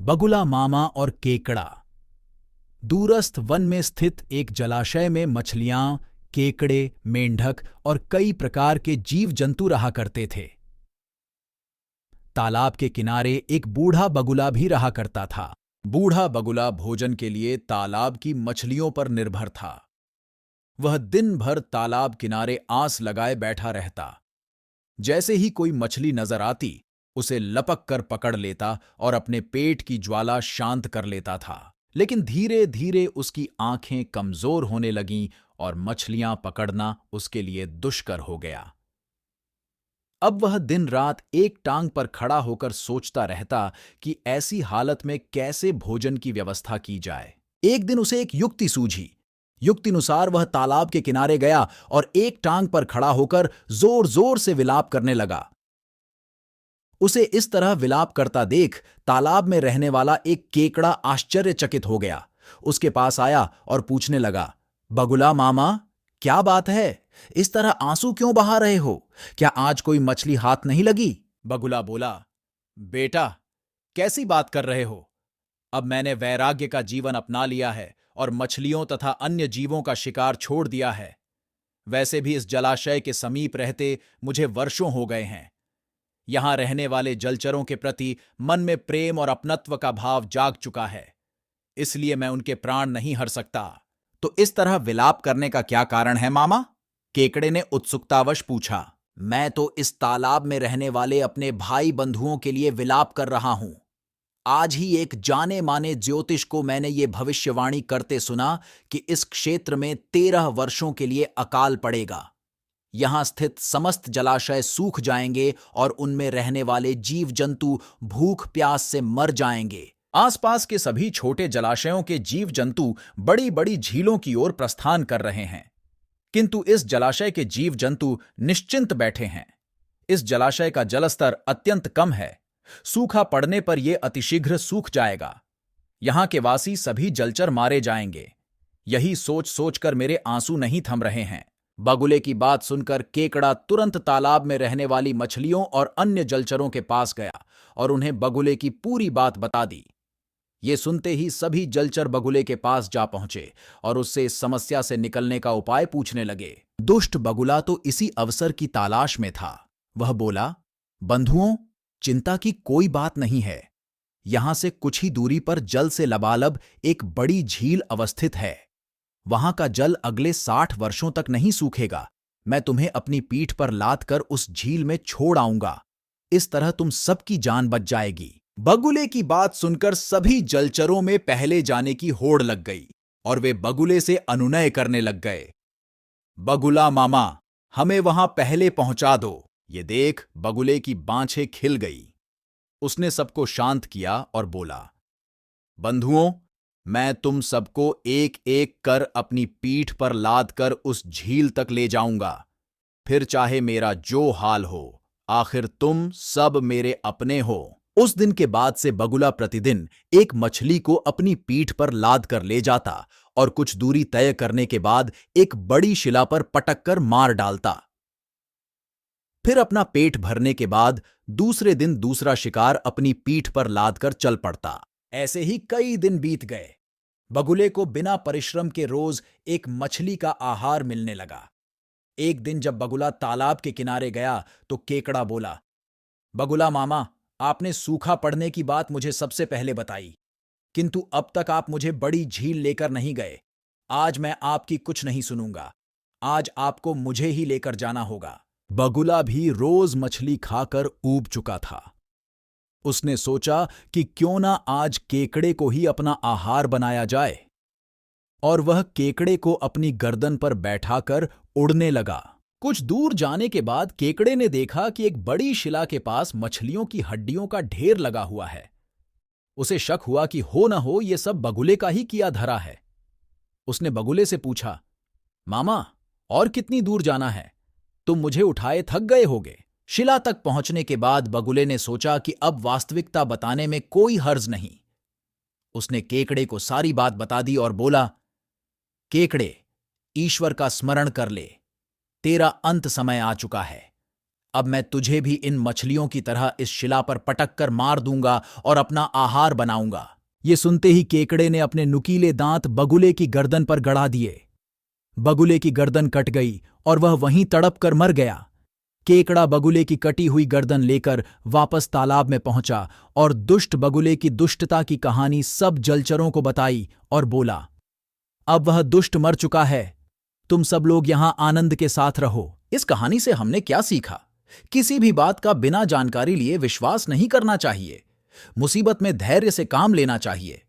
बगुला मामा और केकड़ा। दूरस्थ वन में स्थित एक जलाशय में मछलियां, केकड़े, मेंढक और कई प्रकार के जीव जंतु रहा करते थे। तालाब के किनारे एक बूढ़ा बगुला भी रहा करता था। बूढ़ा बगुला भोजन के लिए तालाब की मछलियों पर निर्भर था। वह दिन भर तालाब किनारे आस लगाए बैठा रहता। जैसे ही कोई मछली नजर आती, उसे लपक कर पकड़ लेता और अपने पेट की ज्वाला शांत कर लेता था। लेकिन धीरे धीरे उसकी आंखें कमजोर होने लगीं और मछलियां पकड़ना उसके लिए दुष्कर हो गया। अब वह दिन रात एक टांग पर खड़ा होकर सोचता रहता कि ऐसी हालत में कैसे भोजन की व्यवस्था की जाए। एक दिन उसे एक युक्ति सूझी। युक्तिनुसार वह तालाब के किनारे गया और एक टांग पर खड़ा होकर जोर जोर से विलाप करने लगा। उसे इस तरह विलाप करता देख तालाब में रहने वाला एक केकड़ा आश्चर्यचकित हो गया। उसके पास आया और पूछने लगा, बगुला मामा, क्या बात है? इस तरह आंसू क्यों बहा रहे हो? क्या आज कोई मछली हाथ नहीं लगी? बगुला बोला, बेटा, कैसी बात कर रहे हो? अब मैंने वैराग्य का जीवन अपना लिया है और मछलियों तथा अन्य जीवों का शिकार छोड़ दिया है। वैसे भी इस जलाशय के समीप रहते मुझे वर्षों हो गए हैं। यहां रहने वाले जलचरों के प्रति मन में प्रेम और अपनत्व का भाव जाग चुका है, इसलिए मैं उनके प्राण नहीं हर सकता। तो इस तरह विलाप करने का क्या कारण है मामा? केकड़े ने उत्सुकतावश पूछा। मैं तो इस तालाब में रहने वाले अपने भाई बंधुओं के लिए विलाप कर रहा हूं। आज ही एक जाने माने ज्योतिष को मैंने ये भविष्यवाणी करते सुना कि इस क्षेत्र में 13 वर्षों के लिए अकाल पड़ेगा। यहां स्थित समस्त जलाशय सूख जाएंगे और उनमें रहने वाले जीव जंतु भूख प्यास से मर जाएंगे। आसपास के सभी छोटे जलाशयों के जीव जंतु बड़ी बड़ी झीलों की ओर प्रस्थान कर रहे हैं, किंतु इस जलाशय के जीव जंतु निश्चिंत बैठे हैं। इस जलाशय का जलस्तर अत्यंत कम है। सूखा पड़ने पर यह अतिशीघ्र सूख जाएगा। यहां के वासी सभी जलचर मारे जाएंगे। यही सोच सोचकर मेरे आंसू नहीं थम रहे हैं। बगुले की बात सुनकर केकड़ा तुरंत तालाब में रहने वाली मछलियों और अन्य जलचरों के पास गया और उन्हें बगुले की पूरी बात बता दी। ये सुनते ही सभी जलचर बगुले के पास जा पहुंचे और उससे इस समस्या से निकलने का उपाय पूछने लगे। दुष्ट बगुला तो इसी अवसर की तलाश में था। वह बोला, बंधुओं, चिंता की कोई बात नहीं है। यहां से कुछ ही दूरी पर जल से लबालब एक बड़ी झील अवस्थित है। वहां का जल अगले 60 वर्षों तक नहीं सूखेगा। मैं तुम्हें अपनी पीठ पर लाद कर उस झील में छोड़ आऊंगा। इस तरह तुम सबकी जान बच जाएगी। बगुले की बात सुनकर सभी जलचरों में पहले जाने की होड़ लग गई और वे बगुले से अनुनय करने लग गए। बगुला मामा, हमें वहां पहले पहुंचा दो। ये देख बगुले की बाँछें खिल गई। उसने सबको शांत किया और बोला, बंधुओं, मैं तुम सबको एक एक कर अपनी पीठ पर लाद कर उस झील तक ले जाऊंगा। फिर चाहे मेरा जो हाल हो, आखिर तुम सब मेरे अपने हो। उस दिन के बाद से बगुला प्रतिदिन एक मछली को अपनी पीठ पर लाद कर ले जाता और कुछ दूरी तय करने के बाद एक बड़ी शिला पर पटक कर मार डालता। फिर अपना पेट भरने के बाद दूसरे दिन दूसरा शिकार अपनी पीठ पर लाद कर चल पड़ता। ऐसे ही कई दिन बीत गए। बगुले को बिना परिश्रम के रोज एक मछली का आहार मिलने लगा। एक दिन जब बगुला तालाब के किनारे गया तो केकड़ा बोला, बगुला मामा, आपने सूखा पड़ने की बात मुझे सबसे पहले बताई, किंतु अब तक आप मुझे बड़ी झील लेकर नहीं गए। आज मैं आपकी कुछ नहीं सुनूंगा। आज आपको मुझे ही लेकर जाना होगा। बगुला भी रोज मछली खाकर ऊब चुका था। उसने सोचा कि क्यों ना आज केकड़े को ही अपना आहार बनाया जाए, और वह केकड़े को अपनी गर्दन पर बैठाकर उड़ने लगा। कुछ दूर जाने के बाद केकड़े ने देखा कि एक बड़ी शिला के पास मछलियों की हड्डियों का ढेर लगा हुआ है। उसे शक हुआ कि हो न हो ये सब बगुले का ही किया धरा है। उसने बगुले से पूछा, मामा, और कितनी दूर जाना है? तुम मुझे उठाए थक गए होगे। शिला तक पहुंचने के बाद बगुले ने सोचा कि अब वास्तविकता बताने में कोई हर्ज नहीं। उसने केकड़े को सारी बात बता दी और बोला, केकड़े, ईश्वर का स्मरण कर ले। तेरा अंत समय आ चुका है। अब मैं तुझे भी इन मछलियों की तरह इस शिला पर पटक कर मार दूंगा और अपना आहार बनाऊंगा। ये सुनते ही केकड़े ने अपने नुकीले दांत बगुले की गर्दन पर गड़ा दिए। बगुले की गर्दन कट गई और वह वहीं तड़प कर मर गया। केकड़ा बगुले की कटी हुई गर्दन लेकर वापस तालाब में पहुंचा और दुष्ट बगुले की दुष्टता की कहानी सब जलचरों को बताई और बोला, अब वह दुष्ट मर चुका है, तुम सब लोग यहां आनंद के साथ रहो। इस कहानी से हमने क्या सीखा? किसी भी बात का बिना जानकारी लिए विश्वास नहीं करना चाहिए। मुसीबत में धैर्य से काम लेना चाहिए।